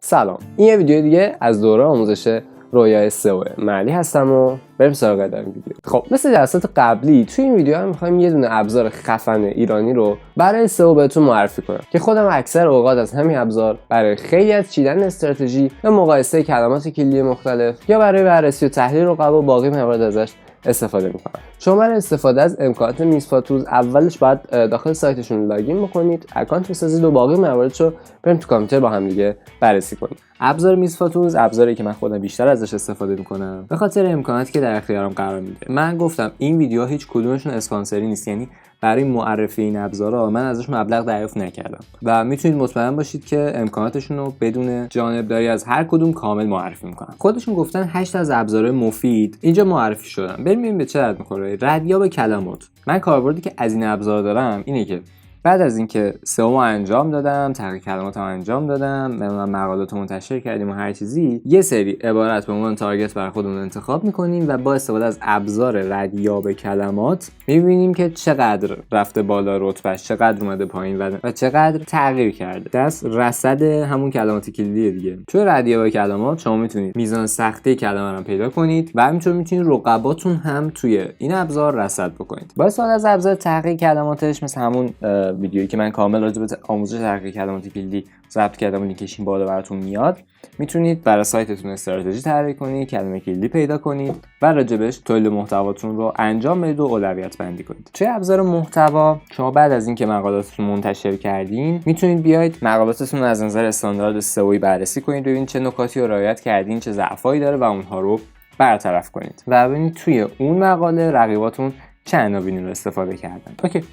سلام، این یه ویدیو دیگه از دوره آموزش رویای سئو. معنی هستم و بریم سراغ ادامه ویدیو. خب مثل جلسات قبلی توی این ویدیو هم می‌خوایم یه دونه ابزار خفن ایرانی رو برای سئو بهتون معرفی کنم که خودم اکثر اوقات از همین ابزار برای خیلی از چیدن استراتژی و مقایسه کلمات کلیدی مختلف یا برای بررسی و تحلیل رقبا و باقی موارد ازش استفاده میکنم. شما برای استفاده از امکانات میزفاتوز اولش باید داخل سایتشون لاگین بکنید، اکانت بسازید و باقی مواردشو بریم تو کامپیوتر با هم دیگه بررسی کنیم. ابزار میزفاتوز ابزاری که من خودم بیشتر ازش استفاده میکنم به خاطر امکاناتی که در اختیارم قرار میده. من گفتم این ویدیو هیچ کدومشون اسپانسری نیست، یعنی برای معرفی این ابزارها من ازش مبلغ دریافت نکردم و میتونید مطمئن باشید که امکاناتشون رو بدون جانبداری از هر کدوم کامل معرفی میکنم. خودشون گفتن 8 از ابزار مفید اینجا معرفی شدن. بریم ببینیم به چه درد میخوره. ردیاب کلمات. من کاربردی که از این ابزار دارم اینه که بعد از اینکه سئو انجام دادم، تحقیق کلماتم انجام دادم، من مقالاتو منتشر کردیم و هر چیزی، یه سری عبارت به عنوان تارگت برای خودمون انتخاب میکنیم و با استفاده از ابزار ردیاب کلمات میبینیم که چقدر رفته بالا رتبهش، چقدر اومده پایین و چقدر تغییر کرده. دست رصد همون کلمات کلیدی دیگه. توی ردیاب کلمات شما میتونید میزان سختی کلمه رو پیدا کنید و همینطور میتونید رقباتون هم توی این ابزار رصد بکنید. با استفاده از ابزار تحقیق کلماتش مثل همون ویدیویی که من کامل راجع به آموزش تحقیق کلمات کلیدی ضبط کردم و لینکش این بالا براتون میاد، میتونید برای سایتتون استراتژی طراحی کنید، کلمه کلیدی پیدا کنید و راجبش تولید محتواتون رو انجام بدید و اولویت بندی کنید. توی ابزار محتوا شما بعد از اینکه مقالاتتون منتشر کردین میتونید بیاید مقالاتتون رو از نظر استاندارد سئو بررسی کنید، ببینید چه نکاتی رو رعایت کردین، چه ضعفایی داره و اونها رو برطرف کنید و ببینید توی اون مقاله رقیباتون چه عناوینی رو استفاده کردن. اوکی.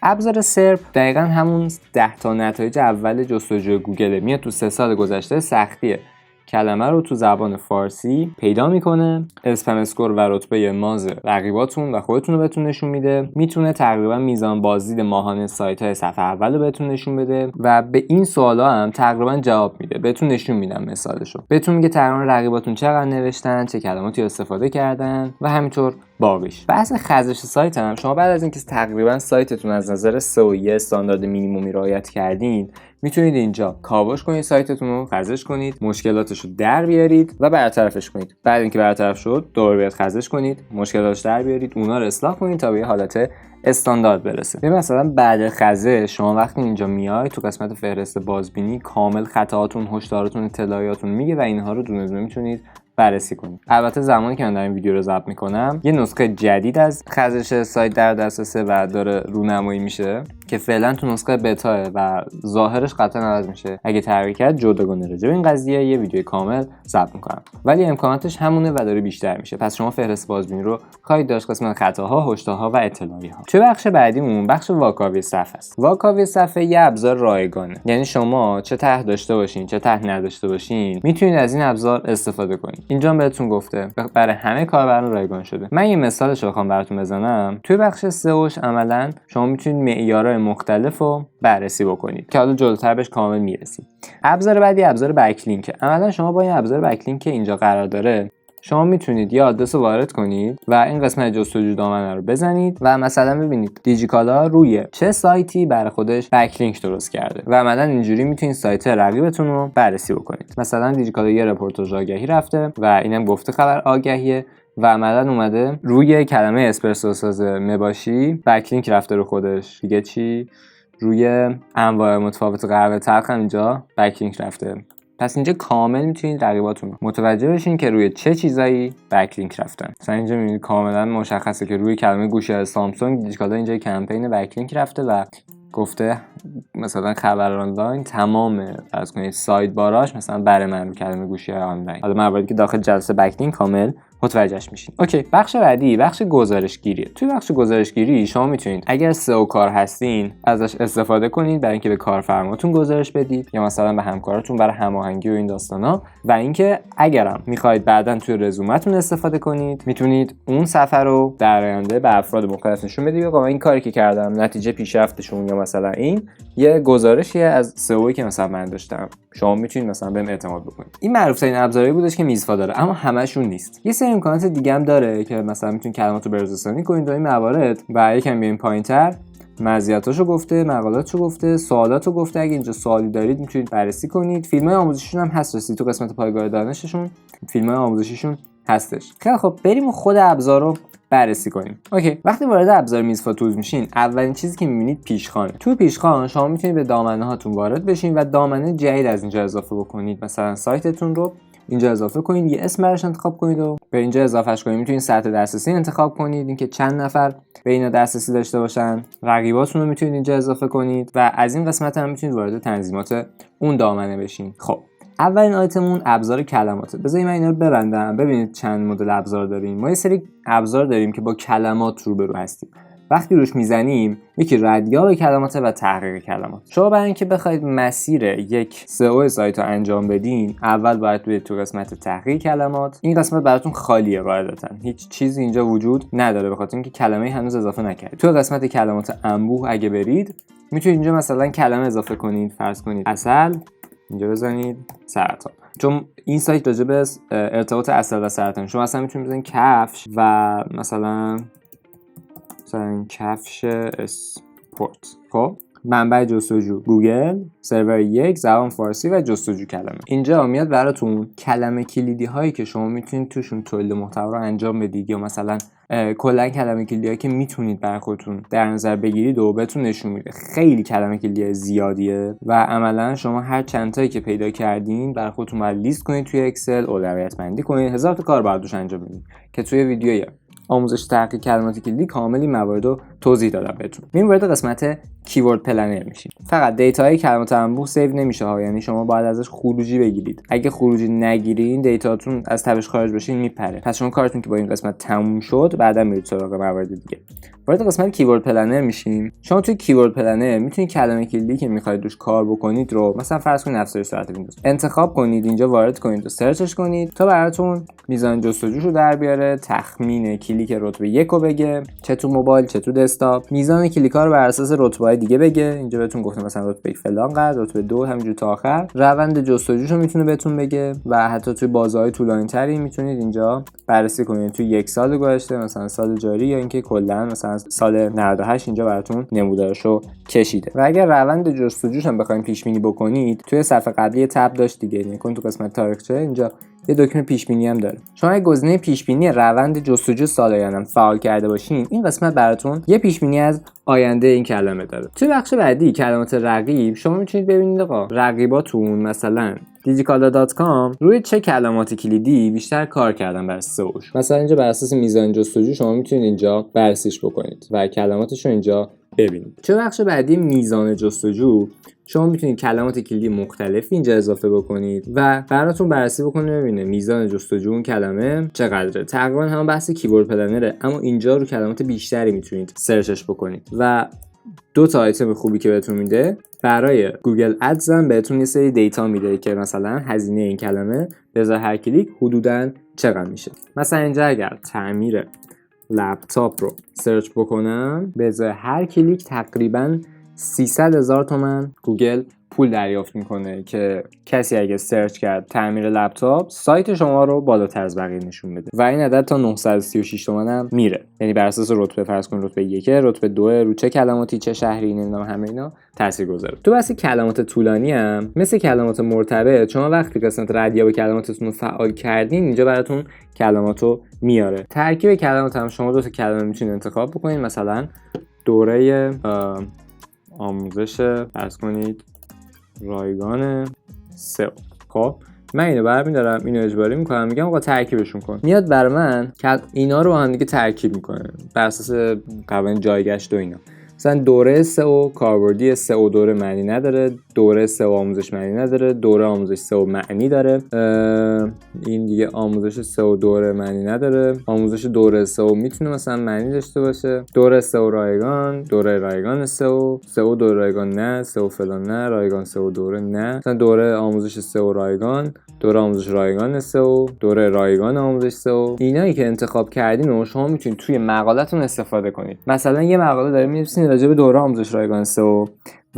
ابزار سرپ دقیقا همون 10 تا نتایج اول جستجوی گوگل، میاد تو 3 سال گذشته سختی کلمه رو تو زبان فارسی پیدا میکنه، اسپم اسکور و رتبه ماز رقیباتون و خودتون رو بهتون نشون میده، میتونه تقریبا میزان بازدید ماهانه سایت های صفحه اول رو بهتون نشون بده و به این سوالا هم تقریبا جواب میده. بهتون نشون میدم مثالشو، بهتون میگه تقریبا رقیباتون چقدر نوشتن، چه کلماتی استفاده کردن و همینطور باقیش. بحث خزش سایت هم شما بعد از اینکه تقریبا سایتتون از نظر سئو استاندارد مینیمومی رعایت کردین، میتونید اینجا کاوش کنید، سایتتون رو خزش کنید، مشکلاتش رو در بیارید و برطرفش کنید. بعد اینکه برطرف شد دوباره باید خزش کنید، مشکلاتش در بیارید، اونا رو اصلاح کنید تا به حالت استاندارد برسه. مثلا بعد خزش شما وقتی اینجا میای تو قسمت فهرست بازبینی کامل خطاهاتون، هشداراتون، اطلاعاتون میگه و اینها رو دونه دونه میتونید بررسی کنید. البته زمانی که من دارم ویدیو رو ضبط میکنم یه نسخه جدید از خزش سایت در دسترسه و داره رونمایی میشه که فعلا تو نسخه بتاه و ظاهرش قطعا عوض میشه. اگه تغییر کرد جداگانه راجع به این قضیه یه ویدیو کامل ضبط میکنم، ولی امکاناتش همونه و داره بیشتر میشه. پس شما فهرست بازبینی رو خواهید داشت، قسمت خطاها، هشدارها و اطلاعی ها. توی بخش بعدیمون بخش واکاوی صفحه است. واکاوی صفحه یه ابزار رایگانه، یعنی شما چه طرح داشته باشین چه طرح نداشته باشین میتونید از این ابزار استفاده کنید. اینجا بهتون گفته برای همه کاربران رایگان شده. من یه مثالش رو بخوام براتون بزنم. توی بخش سئوش عملاً شما میتونید معیارهای مختلف رو بررسی بکنید که حالا جلوتر بهش کامل میرسیم. ابزار بعدی ابزار بکلینک. عملاً شما با این ابزار بکلینک که اینجا قرار داره شما میتونید یه آدرس رو وارد کنید و این قسمت جستجو دامنه رو بزنید و مثلا ببینید دیجیکالا روی چه سایتی برای خودش بکلینک درست کرده و عملاً اینجوری میتونید سایت رقیبتون رو بررسی بکنید. مثلا دیجیکالا یه رپورتاژ آگهی رفته و اینم گفته خبر آگهیه و عملاً اومده روی کلمه اسپرسو ساز مباشی بکلینک رفته رو خودش. دیگه چی؟ روی انواع متفاوت قهوه تلخ هم اینجا بکلینک رفته. پس اینجا کامل میتونید رقیباتون متوجه بشین که روی چه چیزایی بکلینک رفتن. مثلا اینجا میبینید کاملا مشخصه که روی کلمه گوشی سامسونگ دیجیکالا اینجا کمپین بکلینک رفته و گفته مثلا خبر آنلاین تمام فرض کنید سایت باراش مثلا برای من کلمه گوشی آنلاین. حالا مواردی که داخل جلسه بکلینک کامل متوجهش میشین. اوکی، بخش بعدی بخش گزارشگیریه. توی بخش گزارشگیری شما میتونید اگر سئو کار هستین ازش استفاده کنید برای اینکه به کارفرماتون گزارش بدید یا مثلا به همکاراتون برای هماهنگی و این داستانا، و اینکه اگرم میخواید بعداً توی رزومتون استفاده کنید میتونید اون صفحه رو در آینده به افراد مختلف نشون بدید. آقا این کاری که کردم نتیجه پیشرفتشون، یا مثلا این یه گزارشیه از سئویی که مثلا من داشتم، شما میتونید مثلا بهم اعتماد بکنید. این معروف ترین ابزاری بودش که میزفا داره، اما همشون نیست. یه سری امکانات دیگه هم داره که مثلا میتونید کلمات رو به‌روزرسانی کنید و این موارد. و یکم بیایم پایینتر مزیتاشو گفته، مقالاتشو گفته، سوالاتو گفته. اگه اینجا سوالی دارید میتونید بررسی کنید. فیلم‌های آموزشیشون هم هست، رسید تو قسمت پایگاه دانششون فیلم‌های آموزشیشون هستش. خیلی خب بریم خود ابزار رو بررسی کنیم. اوکی، وقتی وارد ابزار میزفا تولز میشین، اولین چیزی که میبینید پیشخوانه. تو پیشخوان شما میتونید به دامنه هاتون وارد بشین و دامنه جدید از اینجا اضافه بکنید. مثلا سایتتون رو اینجا اضافه کنید، یه اسم براش انتخاب کنید و به اینجا اضافهش کنید. میتونید سطح دسترسی انتخاب کنید، اینکه چند نفر به اینا دسترسی داشته باشن. رقیباتون رو میتونید اینجا اضافه کنید و از این قسمت هم میتونید وارد تنظیمات اون دامنه بشین. خب اولین آیتممون ابزار کلماته. بذارید من اینا رو ببندم. ببینید چند مدل ابزار داریم. ما یه سری ابزار داریم که با کلمات روبرو هستیم. وقتی روش میزنیم یکی ردیاب کلمات و تحقیق کلمات. شما برای اینکه بخواید مسیر یک سئو سایت رو انجام بدین، اول باید برید تو قسمت تحقیق کلمات. این قسمت براتون خالیه قاعدتاً. هیچ چیزی اینجا وجود نداره به خاطر اینکه کلمه هنوز اضافه نکردید. تو قسمت کلمات انبوه اگه برید، میتونید اینجا مثلا کلمه اضافه کنید. فرض کنید عسل، اینجا بزنید سرطان، چون این سایت راجع به ارتباط عسل و سرطان. شما اصلا میتونید بزنید کفش و مثلا کفش اسپورت. خب منبع جستجو گوگل، سرور 1، زبان فارسی و جستجو کلمه. اینجا میاد براتون کلمه کلیدی هایی که شما میتونید توشون تولید محتوا رو انجام بدید، یا مثلا کلا کلمه کلیدی هایی که میتونید برای خودتون در نظر بگیرید و بهتون نشون میده. خیلی کلمه کلیدی زیادیه و عملا شما هر چند تایی که پیدا کردین برای خودتون باید لیست کنید توی اکسل، اولویت بندی کنید. هزار تا کار باید روش انجام بدید که توی ویدیوی آموزش تحقیق کلمات کلیدی کاملی موارد رو توضیح دادم بهتون. میریم وارد قسمت کیورد پلنر میشیم. فقط دیتاهای کلمات انبوه سیو نمیشه ها، یعنی شما باید ازش خروجی بگیرید. اگه خروجی نگیرین دیتاتون از تبش خارج بشه میپره. پس شما کارتون که با این قسمت تموم شد، بعدا میرید سراغ موارد دیگه. وارد قسمت کیورد پلنر میشیم. شما توی کیورد پلنر میتونید کلمه کلیدی که میخواید روش کار بکنید رو مثلا فرض کنید افزایش سرعت ویندوز انتخاب کنید، اینجا وارد کنید و سرچش کنید تا براتون میزان جستجوشو در بیاره، تخمین کلیک رتبه 1 رو بگه، چه تو موبایل چه تو دسکتاپ. میزان کلیک‌ها رو بر اساس رتبه‌های دیگه بگه. اینجا بهتون گفتم مثلا رتبه 1 فلان قدر، رتبه 2 همینجوری تا آخر. روند جستجوشو میتونه بهتون بگه و حتی توی بازه‌های طولانی‌تری میتونید اینجا بررسی کنید توی یک سال گذشته، مثلا سال جاری، یا اینکه کلا مثلا سال 98 اینجا براتون نمودارشو کشیده. و اگر روند جستجوش هم بخواید پیش بینی بکنید، توی صفحه قبلی تب داشت دیگه، یعنی تو قسمت تاریخچه اینجا یه دکمه پیش بینی هم داره. شما اگه گزینه پیش بینی روند جستجو سالانه فعال کرده باشین، این قسمت براتون یه پیش بینی از آینده این کلمه داره. توی بخش بعدی کلمات رقیب، شما میتونید ببینید آقا رقیباتون مثلا digicala.com روی چه کلمات کلیدی بیشتر کار کردن برای سئوش. مثلا اینجا بر اساس میزان جستجو شما میتونید اینجا بررسیش بکنید و کلماتش رو اینجا ببینید. توی بخش بعدی میزان جستجو، شما میتونید کلمات کلیدی مختلفی اینجا اضافه بکنید و براتون بررسی بکنه ببینه میزان جستجو اون کلمه چقدره. تقریبا هم بحث کیورد پلنره، اما اینجا رو کلمات بیشتری میتونید سرچش بکنید. و دو تا آیتم خوبی که بهتون میده، برای گوگل ادز هم بهتون یه سری دیتا میده که مثلا هزینه این کلمه به ازای هر کلیک حدوداً چقدر میشه. مثلا اینجا اگر تعمیر لپتاپ رو سرچ بکنم، به ازای هر کلیک تقریباً 300,000 تومان گوگل پول دریافت میکنه که کسی اگه سرچ کرد تعمیر لپتاپ، سایت شما رو بالاتر از بقیه نشون بده. و این عدد تا 936 تومان هم میره، یعنی بر اساس رتبه. فرض کن رتبه 1، رتبه 2، رو چه کلماتی چه شهری، نمیدونم همه اینا تاثیرگذاره. تو بحث کلمات طولانی هم مثل کلمات مرتبط، شما وقتی قسمت ردیاب کلماتتون رو فعال کردین، اینجا براتون کلماتو میاره. ترکیب کلمات هم شما دو تا کلمه میتونید انتخاب بکنید. مثلا دوره آموزش فرض کنید رایگان سئو. خب من اینو برمی‌دارم، اینو اجباری میکنم، میگم آقا ترکیبشون کن. میاد برای من اینا رو با هم دیگه ترکیب میکنه بر اساس قوانین جایگشت و اینا. مثلا دوره سئو کاربردی، سئو دوره معنی نداره، دوره سئو آموزش معنی نداره، دوره آموزش سئو معنی داره. این دیگه آموزش سئو دوره معنی نداره. آموزش دوره سئو میتونه مثلا معنی داشته باشه. دوره سئو رایگان، دوره رایگان سئو، سئو دوره رایگان نه، سئو فلان نه، رایگان سئو دوره نه. مثلا دوره آموزش سئو رایگان، دوره آموزش رایگان سئو، دوره رایگان آموزش سئو. اینایی که انتخاب کردین و شما میتونید توی مقاله‌تون استفاده کنید. مثلا یه مقاله داره می‌نویسین راجع به دوره آموزش رایگان سئو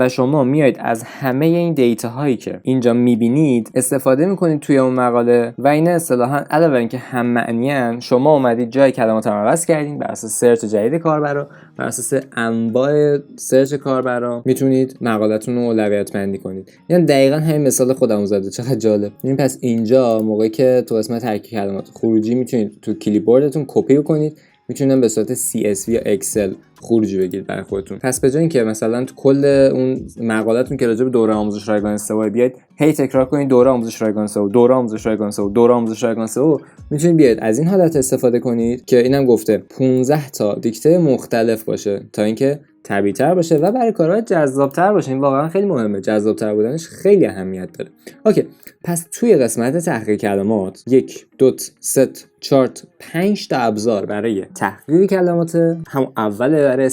و شما میایید از همه این دیتا هایی که اینجا میبینید استفاده میکنید توی اون مقاله و اینا اصطلاحاً علاوه اینکه هم معنیان، شما اومدید جای کلمات رو عوض کردین بر اساس سرچ جدید کاربرا، بر اساس انواع سرچ کاربرا میتونید مقالتون رو اولویت بندی کنید. یعنی دقیقاً همین مثال خودم زده، چقدر جالب. این پس اینجا موقعی که تو قسمت ترکیب کلمات خروجی میتونید تو کلیپبوردتون کپی کنید، میتونید به صورت CSV یا اکسل خروجی بگیرید برای خودتون. پس به جای اینکه مثلا تو کل اون مقالتون که راجع به دوره آموزش رایگان سئو بیاید هی تکرار کنید دوره آموزش رایگان سئو، دوره آموزش رایگان سئو، دوره آموزش رایگان سئو، میتونید بیاید از این حالت استفاده کنید که اینم گفته 15 تا دیکته مختلف باشه تا اینکه طبیعی‌تر باشه و برای کارهای جذاب‌تر باشه. این واقعا خیلی مهمه، جذاب‌تر بودنش خیلی اهمیت داره. اوکی، پس توی قسمت تحقیق کلمات 1 2 3 4 5 تا ابزار برای تحقیق کلمات، هم اول برای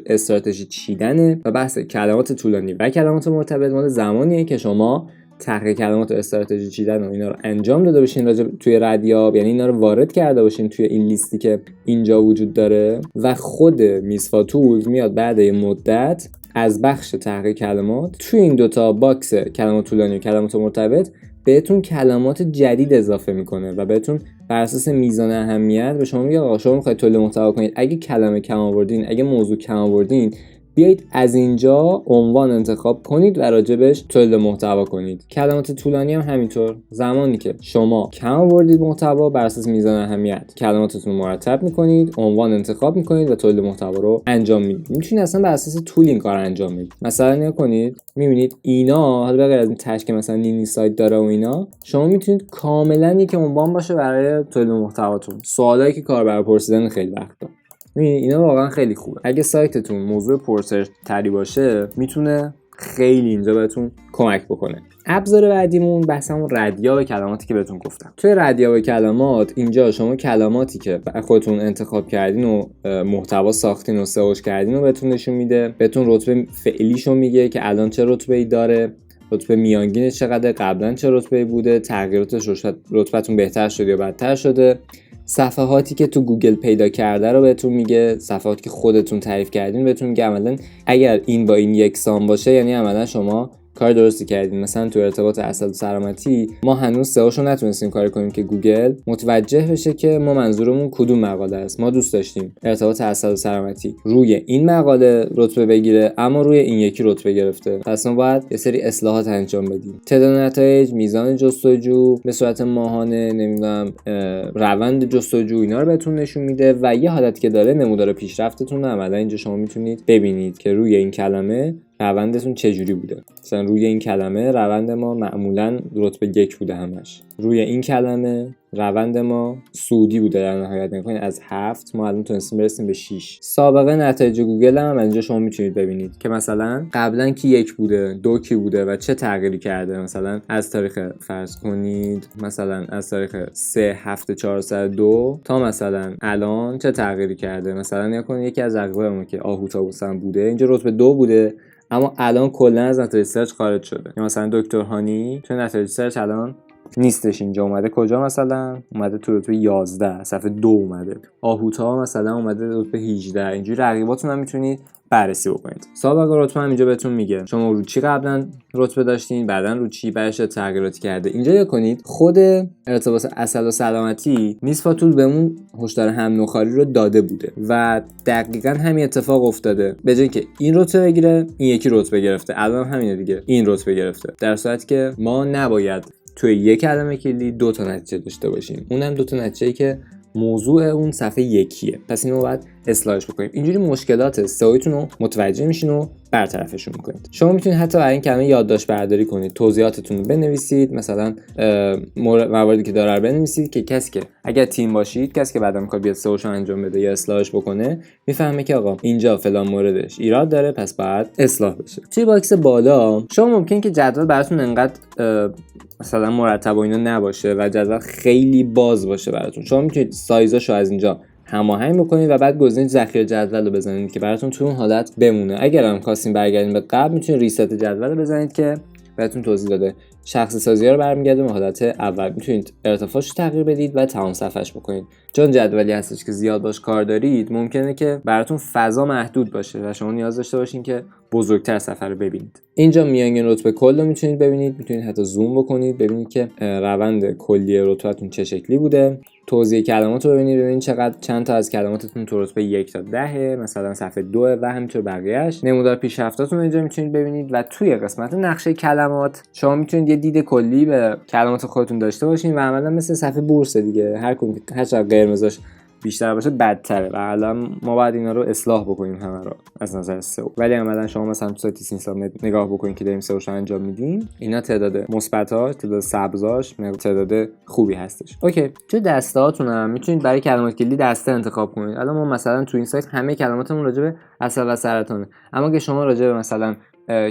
استراتژی چیدنه و بحث کلمات طولانی و کلمات مرتبط مال زمانیه که شما تحقیق کلمات و استراتژی چیدن و اینا رو انجام داده باشین راجع توی ردیاب، یعنی اینا رو وارد کرده باشین توی این لیستی که اینجا وجود داره و خود میزفا تولز میاد بعد یه مدت از بخش تحقیق کلمات توی این دوتا باکس کلمات طولانی و کلمات مرتبط بهتون کلمات جدید اضافه میکنه و بهتون بر اساس میزان اهمیت به شما میگه آقا شما میخواید تولید محتوا کنید، اگه کلمه کم آوردین، اگه موضوع کم آوردین، بیایید از اینجا عنوان انتخاب کنید و راجبش تولید محتوا کنید. کلمات طولانی هم همینطور، زمانی که شما کم آوردید محتوا بر اساس میزان اهمیت کلماتتون رو مرتب میکنید، عنوان انتخاب میکنید و تولید محتوا رو انجام میدید. میتونید اصلا بر اساس طول این کار انجام بدید. مثلا نگاه کنید، میبینید اینا حالا بغیر از این تش که مثلا نینی سایت داره و اینا، شما میتونید کاملا یک عنوان باشه برای تولید محتواتون. سوالایی که کاربر پرسیدن خیلی وقتا، اینا واقعا خیلی خوبه. اگه سایتتون موضوع پرسش تری باشه میتونه خیلی اینجا بهتون کمک بکنه. ابزار بعدیمون بحثمون ردیاب کلماتی که بهتون گفتم. توی ردیاب کلمات اینجا شما کلماتی که خودتون انتخاب کردین و محتوا ساختین و سئوش کردین رو بهتون نشون میده، بهتون رتبه فعلیشو میگه که الان چه رتبه‌ای داره، رتبه میانگینش چقدر، قبلا چه رتبه‌ای بوده، تغییراتش رتبه‌تون بهتر شده یا بدتر شده. صفحاتی که تو گوگل پیدا کرده رو بهتون میگه، صفحاتی که خودتون تعریف کردین بهتون میگه عملاً اگر این با این یکسان باشه یعنی عملاً شما کار درستی کردین. مثلا تو ارتباط عسل و سلامتی ما هنوز سئوشو نتونستیم کار کنیم که گوگل متوجه بشه که ما منظورمون کدوم مقاله است. ما دوست داشتیم ارتباط عسل و سلامتی روی این مقاله رتبه بگیره اما روی این یکی رتبه گرفته. پس ما باید یه سری اصلاحات انجام بدیم. تعداد نتایج، میزان جستجو به صورت ماهانه، نمیدونم روند جستجو، اینا رو بهتون نشون میده و یه حالتی که داره نمودار پیشرفتتون عملا اینجا شما میتونید ببینید که روی این کلمه روندتون چجوری بوده. مثلا روی این کلمه روند ما معمولا رتبه 1 بوده همش. روی این کلمه روند ما سودی بوده در نهایت. نکنید از 7 ما الان تونستیم برسیم به 6. سابقه نتایج گوگل هم اینجا شما میتونید ببینید که مثلا قبلا کی 1 بوده، 2 کی بوده و چه تغییری کرده. مثلا از تاریخ فرض کنید مثلا از تاریخ 3/7/402 تا مثلا الان چه تغییری کرده. مثلا نکنید یکی از رقیبامون که آهوتابوس هم بوده اینجا رتبه 2 بوده اما الان کلا از نتایج سرچ خارج شده. یا مثلا دکتر هانی تو نتایج سرچ الان نیستش، اینجا اومده کجا؟ مثلا اومده تو رتبه 11 صفحه 2 اومده. آهوتا مثلا اومده رتبه 18. اینجوری رقیباتون هم میتونید بررسی بکنید. سابقه رتبه هم اینجا بهتون میگه شما رو چی قبلا رتبه داشتین، بعدن رو چی، بعدش تغییراتی کرده. اینجا نگاه کنید خود ارتباط عسل و سلامتی میزفا تول بهمون هشدار هم نوخاری رو داده بوده و دقیقاً همین اتفاق افتاده. به جای اینکه این رتبه بگیره این یکی رتبه گرفته، الان همینه دیگه، این رتبه گرفته. در صورتی که ما نباید توی یک کلمه کلید 2 تا نتیجه داشته باشیم، اونم 2 تا نتیجه‌ای که موضوع اون صفحه یکیه. پس اینو باید اصلاحش بکنیم. اینجوری مشکلات سئوتون رو متوجه میشین و برطرفشون میکنید. شما میتونید حتی برای این کلمه یادداشت برداری کنید، توضیحاتتون رو بنویسید، مثلا مواردی که داره رو بنویسید که کسی که اگر تیم باشید، کسی که بعدا میخواد بیاد سئوشو انجام بده یا اصلاحش بکنه میفهمه که آقا اینجا فلان موردش ایراد داره پس باید اصلاح بشه. توی باکس بالا شما ممکنه که جدول براتون انقدر مثلا مرتب و اینا نباشه و جدول خیلی باز باشه براتون. شما میتونید سایزاشو از اینجا هماهنگ بکنید و بعد گزینه ذخیره جدول رو بزنید که براتون تو اون حالت بمونه. اگر هم خواستین برگردین به قبل میتونید ریست جدول رو بزنید که بهتون توضیح داده. شخصی سازی ها رو برمیگرده به حالت اول. میتونید ارتفاعش رو تغییر بدید و تمام صفحه‌اش بکنید. چون جدولی هستش که زیاد باش کار دارید ممکنه که براتون فضا محدود باشه و شما نیاز داشته باشین که بزرگتر صفحه رو ببینید. اینجا میانگین رتبه کل رو میتونید ببینید، میتونید حتی زوم بکنید ببینید که روند کلی رتبهتون چه شکلی بوده. توضیح کلمات رو ببینید چقدر چند تا از کلماتتون تو رتبه 1 تا 10 مثلا صفحه 2 و همینطور بقیه‌اش. نمودار پیشرفتاتون اینجا میتونید ببینید و توی قسمت نقشه کلمات شما میتونید یه دید کلی به کلمات خودتون داشته باشین و عملاً مثل صفحه بورس دیگه، هر چقدر قرمزاش بیشتر باشه بدتره و الان ما باید اینا رو اصلاح بکنیم همه رو از نظر سئو. ولی عملاً شما مثلا تو سایت اینستا نگاه بکنید که داریم سئوش انجام میدیم، اینا تعداد مثبتاش، تعداد سبزاش، تعداد خوبی هستش. اوکی، تو دسته‌هاتون هم میتونید برای کلمات کلیدی دسته انتخاب کنید. الان ما مثلا تو این سایت همه کلماتمون راجع به عسل و سرطانه، اما اگه شما راجع به مثلا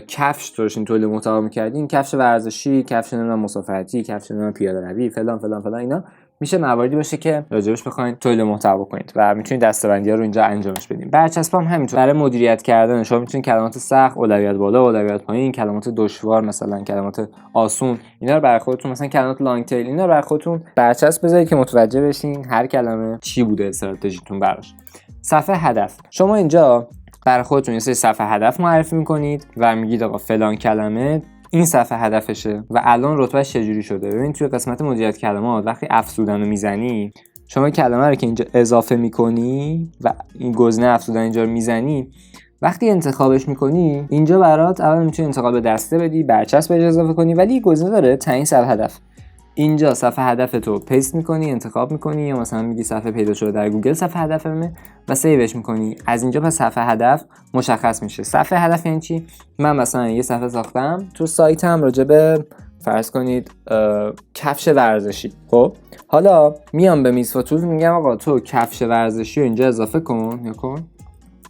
کفش داشتین تولید محتوا می‌کردین، کفش ورزشی، کفش مسافرتی، کفش پیاده روی فلان فلان فلان، اینا میشه مواردی باشه که راجعش بخواید تولید محتوا کنید و میتونید دسته‌بندی‌ها رو اینجا انجامش بدین. برچسب هم همینطور برای مدیریت کردن شما میتونید کلمات سخت، اولویت بالا، اولویت پایین، کلمات دشوار مثلا کلمات آسون، اینا رو برای خودتون مثلا کلمات لانگ تیل اینا رو برای خودتون برچسب بذارید که متوجه بشین هر کلمه چی بوده استراتژیتون براش. صفحه هدف، شما اینجا برای خودتون یه سری صفحه هدف معرفی میکنید و میگید آقا فلان کلمه این صفحه هدفشه و الان رتبهش چجوری شده. ببین توی قسمت مدیریت کلمات وقتی افزودن رو میزنی، شما کلمه رو که اینجا اضافه میکنی و این گزینه افزودن اینجا رو میزنی، وقتی انتخابش میکنی اینجا برات اول میتونی انتخاب دسته بدی، برچسب بهش اضافه کنی، ولی گزینه داره تعیین صفحه هدف. اینجا صفحه هدفتو پیست میکنی، انتخاب میکنی، یا مثلا میگی صفحه پیدا شده در گوگل صفحه هدفمه و سیوش میکنی. از اینجا پس صفحه هدف مشخص میشه. صفحه هدف یعنی چی؟ من مثلا یه صفحه ساختم تو سایتم راجع به فرض کنید کفش ورزشی. خب حالا میام به میسوا تولز میگم آقا تو کفش ورزشی رو اینجا اضافه کن، یا کن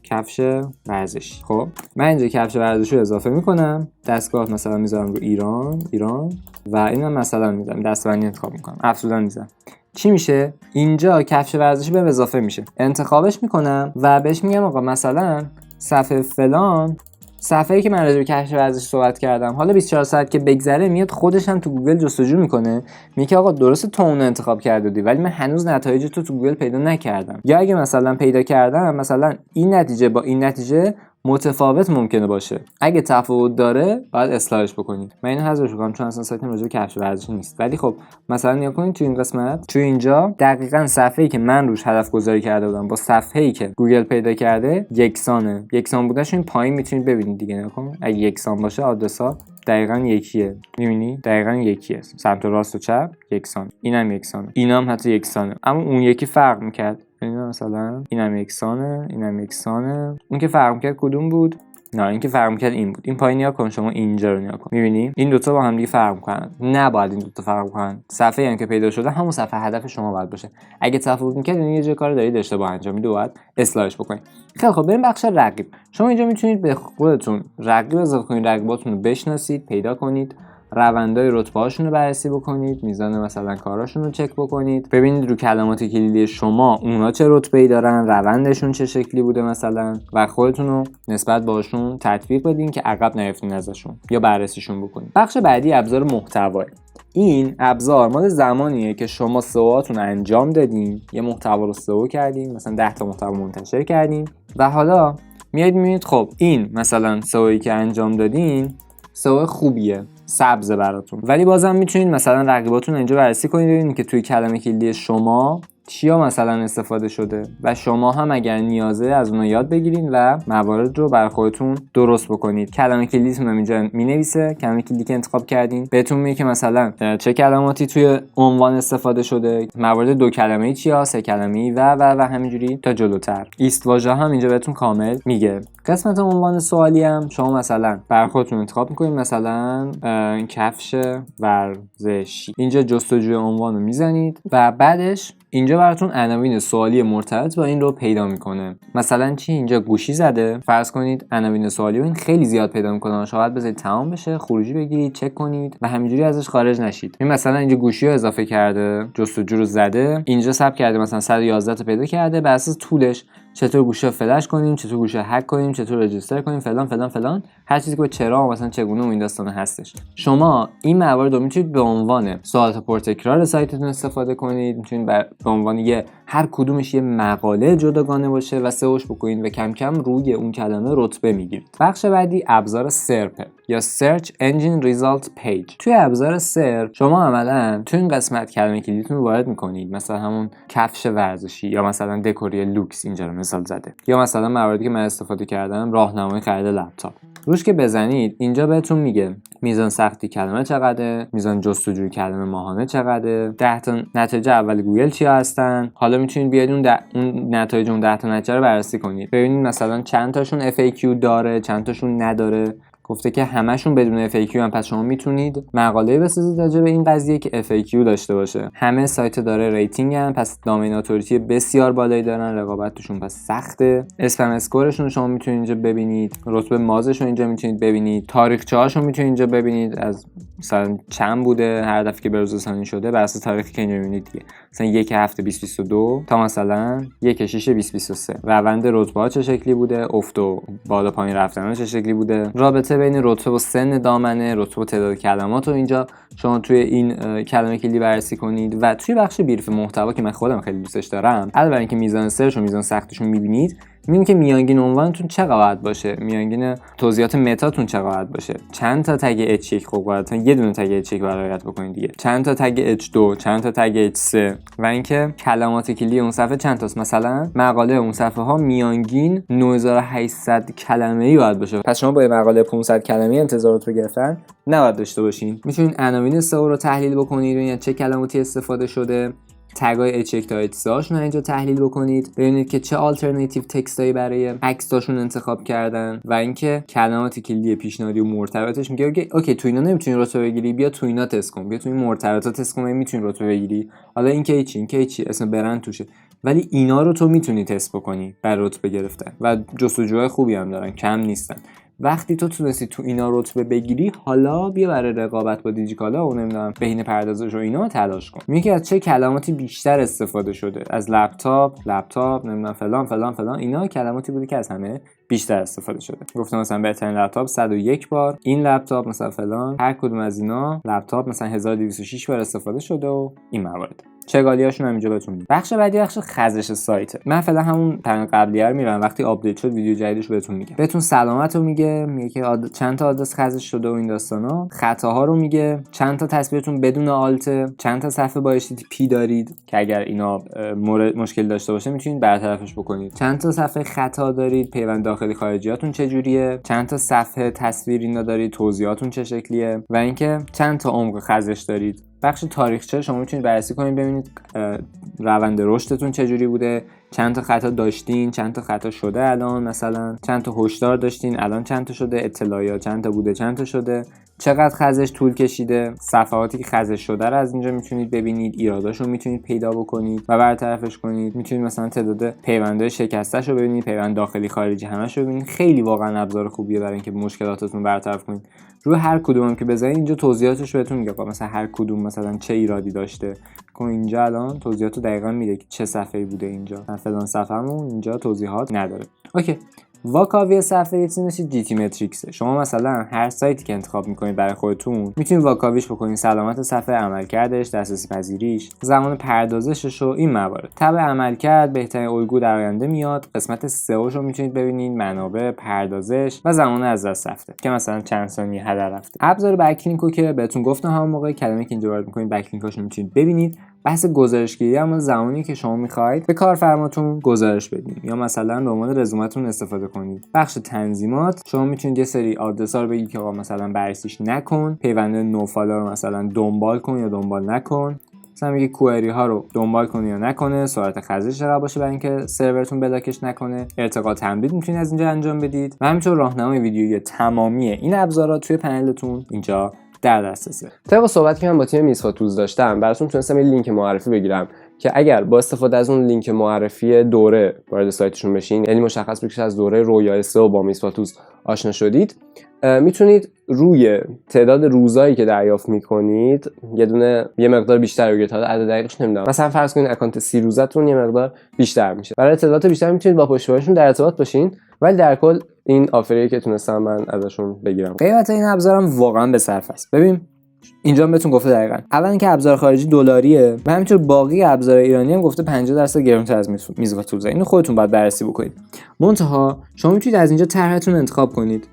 کفش ورزشی. خب من اینجا کفش ورزشی رو اضافه میکنم، دستگاه مثلا میذارم رو ایران و اینو مثلا میذارم دستبندی انتخاب میکنم، افزودن میذارم. چی میشه؟ اینجا کفش ورزشی بهم اضافه میشه، انتخابش میکنم و بهش میگم آقا مثلا صفحه فلان، صفحه‌ای که من راجع به کفش ورزشی صحبت کردم، حالا 24 ساعت که بگذره میاد خودش هم تو گوگل جستجو میکنه، میگه آقا درسته تو اون انتخاب کرده بودی ولی من هنوز نتایج تو گوگل پیدا نکردم، یا اگه مثلا پیدا کردم مثلا این نتیجه با این نتیجه متفاوت ممکنه باشه، اگه تفاوت داره باید اصلاحش بکنید. من اینو حذفش می‌کنم چون اصلا سایتم راجع به کفش ورزشی نیست. ولی خب مثلا نگاه کنید تو این قسمت، تو اینجا دقیقاً صفحه‌ای که من روش هدف گذاری کرده بودم با صفحه‌ای که گوگل پیدا کرده یکسانه. یکسان بودنش این پایین میتونید ببینید دیگه. نگاه کن اگه یکسان باشه آدرس‌ها دقیقاً یکیه، می‌بینی دقیقاً یکیه، سمت راست و چپ یکسان، اینم یکسانه، اینم حتی یکسانه، اما اون یکی فرق می‌کرد. اینا مثلا اینم یکسانه، اینم یکسانه. اون که فرق می‌کرد کدوم بود؟ نه این که فرق می‌کرد این بود. این پایین نیا کن، شما اینجا رو نیا کن، می‌بینی این دوتا با هم دیگه فرق می‌کنن. نباید این دوتا فرق کنن. صفحه‌ای هم که پیدا شده همون صفحه هدف شما باید باشه. اگه تفاوت می‌کرد یعنی یه جای کار دارید اشتباه انجام میدید و باید اصلاحش بکنید. خیلی خب بریم بخش رقیب. شما اینجا می‌تونید به خودتون رقیب اضافه کنید، رقیباتون رو بشناسید، پیدا کنید، روندهای رتبه‌هاشون رو بررسی بکنید، میزان مثلا کاراشون رو چک بکنید، ببینید رو کلمات کلیدی شما اونا چه رتبه‌ای دارن، روندشون چه شکلی بوده مثلا، و خودتون رو نسبت بهشون تطبیق بدین که عقب نیفتین ازشون یا بررسیشون بکنید. بخش بعدی ابزار محتوا. این ابزار مال زمانیه که شما سئوهاتون رو انجام دادین، یه محتوا رو سئو کردین، مثلا 10 تا محتوا منتشر کردین و حالا میاد میبینید خب این مثلا سئویی که انجام دادین سئو خوبیه، سبز براتون، ولی بازم میتونید مثلا رقیباتون اینجا بررسی کنید ببینید که توی کلمه کلیدی شما چیا مثلا استفاده شده و شما هم اگر نیازه از اونها یاد بگیرید و موارد رو برای خودتون درست بکنید. کلمه کلیدیتون هم اینجا مینویسه، کلمه کلیدی که انتخاب کردین بهتون میگه که مثلا چه کلماتی توی عنوان استفاده شده، موارد 2 کلمه‌ای چیا، 3 کلمه‌ای و همینجوری تا جلوتر. ایست واژه هم اینجا بهتون کامل میگه. قسمت عنوان سوالی هم شما مثلا برای خودتون انتخاب میکنید، مثلا کفش ورزشی، اینجا جستجوی عنوان رو میزنید و بعدش اینجا براتون عناوین سوالی مرتبط با این رو پیدا میکنه. مثلا چی اینجا گوشی زده، فرض کنید عناوین سوالی رو این خیلی زیاد پیدا میکنه، شاید بذارید تمام بشه، خروجی بگیرید، چک کنید و همینجوری ازش خارج نشید. این مثلا اینجا گوشی رو اضافه کرده، جستجو رو زده، اینجا ثبت کرده مثلا 111 تا پیدا کرده، بر اساس طولش چطور گوشی رو فلش کنیم، چطور گوشی رو هک کنیم، چطور رجیستر کنیم، فلان فلان فلان، هر چیزی که چرا مثلا چگونه و این داستان هستش. شما این موارد رو میتونید به عنوان سوالات پرتکرار سایتتون استفاده کنید، میتونید به عنوان یه هر کدومش یه مقاله جداگانه باشه و سئوش بکنید و کم کم روی اون کلمه رتبه میگیرید. بخش بعدی ابزار سرپ یا Search Engine Result Page. توی ابزار سرپ شما عملاً تو این قسمت کلمه کلیدتون رو وارد میکنید، مثلا همون کفش ورزشی یا مثلا دکوری لوکس اینجا رو مثال زده، یا مثلا مواردی که من استفاده کردم راهنمای خرید لپتاپ. روش که بزنید اینجا بهتون میگه میزان سختی کلمه چقدره، میزان جستجوی کلمه ماهانه چقدره، 10 تا نتایج اول گوگل چیا هستن. حالا میتونید بیاید اون نتایج اون 10 تا نتیجه رو بررسی کنید، ببینید مثلا چند تاشون FAQ داره، چند تاشون نداره. گفته که همشون بدون FAQ هم، پس شما میتونید مقاله بسازید راجع به این قضیه که FAQ داشته باشه. همه سایت داره ریتینگ هم، پس دامین اتوریتی بسیار بالایی دارن، رقابت توشون پس سخته. اسپم اسکورشون شما میتونید اینجا ببینید، رتبه مازشون اینجا میتونید ببینید، تاریخچه‌هاشون میتونید اینجا ببینید از مثلا چند بوده هر دفعه که بروز رسانی شده بر اساس تاریخی که اینجا میبینید دیگه، مثلا 1 هفته 2022 تا مثلا 1 6 2023 روند رتبه‌ها چه شکلی بوده، افت و بالا پایین رفتن‌ها چه شکلی بوده، رابطه بین رتبه و سن دامنه، رتبه و تعداد کلمات رو اینجا شما توی این کلمه کلیدی بررسی کنید. و توی بخش بریف محتوا که من خودم خیلی دوستش دارم، علاوه بر اینکه میزان سرچ و میزان سختیشون میبینید، می‌بینید که میانگین عنوانتون چقدر باشه، میانگین توضیحات متاتون چقدر باشه، چند تا تگ H1 خب باید یه دونه تگ H1 رعایت بکنید دیگه، چند تا تگ H2، چند تا تگ H3 و اینکه کلمات کلیدی اون صفحه چند تاست. مثلا مقاله اون صفحه ها میانگین 9800 کلمه‌ای باید باشه، پس شما با مقاله 500 کلمه‌ای انتظارات رو گرفتن نباید داشته باشین. میتونید عناوین سئو رو تحلیل بکنید، ببینید چه کلماتی استفاده شده، تگای H1 تا H3 هاشون اینجا تحلیل بکنید، ببینید که چه آلترناتیو تکستایی برای عکساشون انتخاب کردن و اینکه کلمات کلیدی پیشنهادی و مرتبطش میگه اوکی تو اینا نمیتونی رتبه بگیری، بیا تو اینا تست کن، بیا تو این مرتبطات تست کن میتونی رتبه بگیری. حالا این که چی اسم برند توشه، ولی اینا رو تو میتونی تست بکنی برای رتبه گرفتن و جستجوهای خوبی هم دارن، کم نیستن. وقتی تو تونستی تو اینا رتبه بگیری، حالا بیا برای رقابت با دیجیکالا و نمیدونم بهینه پردازش و اینا تلاش کن. میگه از چه کلماتی بیشتر استفاده شده، از لپتاپ نمیدونم فلان اینا کلماتی بوده که از همه بیشتر استفاده شده. گفتم مثلا بهترین لپتاپ 101 بار، این لپتاپ مثلا فلان، هر کدوم از اینا لپتاپ مثلا 1206 بار استفاده شده و این موارد. چگالیاشون هم اینجا بهتون میگم. بخش بعدی بخش خزش سایت. من فعلا همون پنل قبلیه رو میرم، وقتی آپدیت شد ویدیو جدیدش رو بهتون میگم. بهتون سلامت رو میگه که چند تا آدرس خزش شده و این داستانا. خطاها رو میگه، چند تا تصویرتون بدون آلت، چند تا صفحه با HTTP دارید که اگر اینا مشکل داشته باشه میتونید برطرفش بکنید. چند تا صفحه خطا دارید، پیوند داخلی خارجیاتون چه جوریه، چند تا صفحه تصویر اینا دارید، توضیحاتون چه شکلیه و اینکه چند تا عمق خزش دارید. بخش تاریخچه شما میتونید بررسی کنید ببینید روند رشدتون چجوری بوده، چند تا خطا داشتین، چند تا خطا شده الان، مثلا چند تا هشدار داشتین الان چند تا شده، اطلاعات چند تا بوده چند تا شده، چقدر خزش طول کشیده، صفحاتی که خزش شده رو از اینجا میتونید ببینید، ایراداشو میتونید پیدا بکنید و برطرفش کنید. میتونید مثلا تعداد پیوندهای شکسته‌شو ببینید، پیوند داخلی خارجی همه‌شو ببینید. خیلی واقعا ابزار خوبیه برای اینکه مشکلاتتون برطرف کنید. روی هر کدومم که بزنید اینجا توضیحاتش بهتون میگه، مثلا هر کدوم مثلا چه ایرادی داشته. که اینجا الان توضیحاتو دقیقاً میگه که چه صفحه‌ای بوده اینجا. فلان صفحه‌مون اینجا توضیحات نداره. اوکی. واکاوی صفحه یه چیزی مثل جی تی متریکسه. شما مثلا هر سایتی که انتخاب میکنید برای خودتون میتونید واکاویش بکنید، سلامت صفحه، عملکردش، دسترسی پذیریش، زمان پردازشش و این موارد. تب عملکرد، بهترین الگو در آینده میاد، قسمت سئوش رو میتونید ببینید، منابع، پردازش و زمان از دست رفته که مثلا چند ثانیه هدر رفته. ابزار بکلینکو که بهتون گفتم همون موقع کلمه که اینجا وارد میکنید بکلینکاشو میتونید ببینید. بحث گزارشگیری هم زمانی که شما میخواید به کارفرماتون گزارش بدین یا مثلا به عنوان رزومتون استفاده کنید. بخش تنظیمات شما میتونید یه سری آدرس‌ها رو بگید که آقا مثلا بررسیش نکن، پیوند نوفالا رو مثلا دنبال کن یا دنبال نکن، مثلا میگه کوئری ها رو دنبال کنه یا نکنه، سرعت خزش چقدر باشه برای اینکه سرورتون بلاکش نکنه، ارتقا تمدید میتونید از اینجا انجام بدید و همینطور راهنمای ویدیویی تمامی این ابزارا توی پنلتون اینجا در دسترسه. طبق صحبتی که من با تیم میزها توز داشتم براتون تونستم یه لینک معرفی بگیرم که اگر با استفاده از اون لینک معرفی دوره وارد سایتشون بشین، یعنی مشخص بشه از دوره رویای سئو با میزها توز آشنا شدید، میتونید روی تعداد روزایی که دریافت میکنید یه مقدار بیشتر بگیرید. حالا عدد دقیقش نمیدونم، مثلا فرض کنید اکانت 30 روزتون یه مقدار بیشتر میشه. برای تعداد بیشتر میتونید با پشتیبانیشون در ارتباط باشین، ولی در کل این آفریه که تونستم من ازشون بگیرم. قیمت این ابزارم واقعا به صرف است. ببین اینجا بهتون گفته دقیقاً اول اینکه ابزار خارجی دلاریه و همینطور باقی ابزار ایرانی هم گفته 50% گرونتر از میز و توزه. اینو خودتون باید بررسی بکنید. منتها شما میتونید از اینجا طرحتون انتخاب کنید.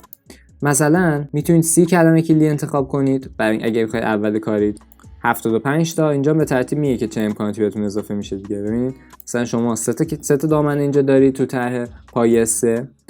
مثلا میتونید 30 کلمه کلی انتخاب کنید برای اگه بخواید اول کارید. 75 تا اینجا به ترتیب میگه که چه امکاناتی بهتون اضافه میشه دیگه. ببینید مثلا شما سه تا دامنه اینجا دارید تو طرح پایه 3،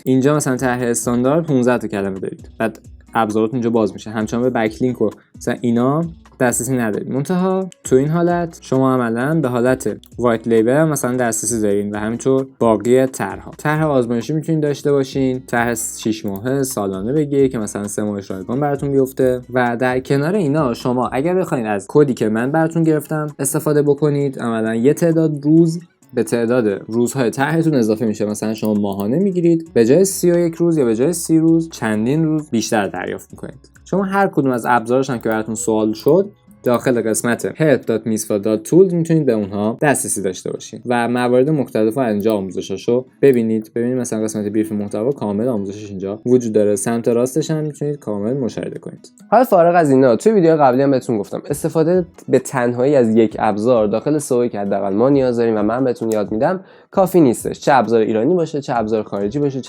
اینجا مثلا طرح استاندارد 15 تا کلمه دارید. بعد ابزارات اینجا باز میشه. همچنان به بک لینک و مثلا اینا دسترسی ندارید. منتها تو این حالت شما عملاً به حالت وایت لیبل مثلا دسترسی دارین و همینطور باقی طرح آزمایشی میتونید داشته باشین. طرح 6 ماهه، سالانه بگیره که مثلا 3 ماهش رایگان براتون بیفته. و در کنار اینا شما اگر بخواید از کدی که من براتون گرفتم استفاده بکنید، عملاً یه تعداد روز به تعداد روزهای طرحتون اضافه میشه. مثلا شما ماهانه میگیرید، به جای 31 روز یا به جای 30 روز چندین روز بیشتر دریافت میکنید. شما هر کدوم از ابزارش هم که براتون سوال شد داخل قسمت help.misfa.tools میتونید به اونها دسترسی داشته باشین و موارد مختلف رو اینجا آموزشاشو ببینید. مثلا قسمت بیف محتوا کامل آموزشش اینجا وجود داره. سمت راستش هم میتونید کامل مشاهده کنید. حالا فارغ از اینا، توی ویدیو قبلی هم بهتون گفتم استفاده به تنهایی از یک ابزار داخل سئو که حداقل ما نیاز داریم و من بهتون یاد میدم کافی نیستش. چه ابزار ایرانی باشه، چه ابزار خارجی باشه،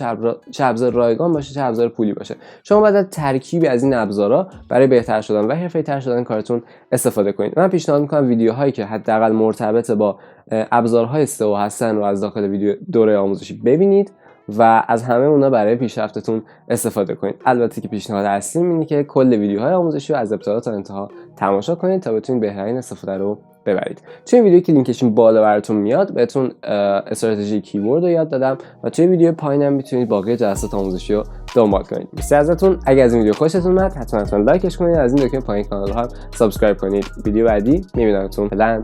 چه ابزار رایگان باشه، چه ابزار پولی باشه. شما باید از ترکیبی از این ابزارا برای بهتر شدن و حرفه‌ای‌تر شدن کارتون استفاده کنید. من پیشنهاد میکنم ویدیوهایی که حداقل مرتبط با ابزارهای سئو هستن رو از داخل ویدیو دوره آموزشی ببینید و از همه اونا برای پیشرفتتون استفاده کنید. البته که پیشنهاد اصلی اینه که کل ویدیوهای آموزشی رو از ابتدا تا انتها تماشا کنید تا بتونید بهترین استفاده رو ببرید. توی ویدیویی که لینکش بالا براتون میاد بهتون استراتژی کیورد رو یاد دادم و توی ویدیو پایینم میتونید باقی جلسات آموزشی رو دنبال کنید. مرسی ازتون. اگه از این ویدیو خوشتون اومد حتما لایکش کنید، از این دکمه پایین کانال ها سابسکرایب کنید. ویدیو بعدی میبینمتون. فعلا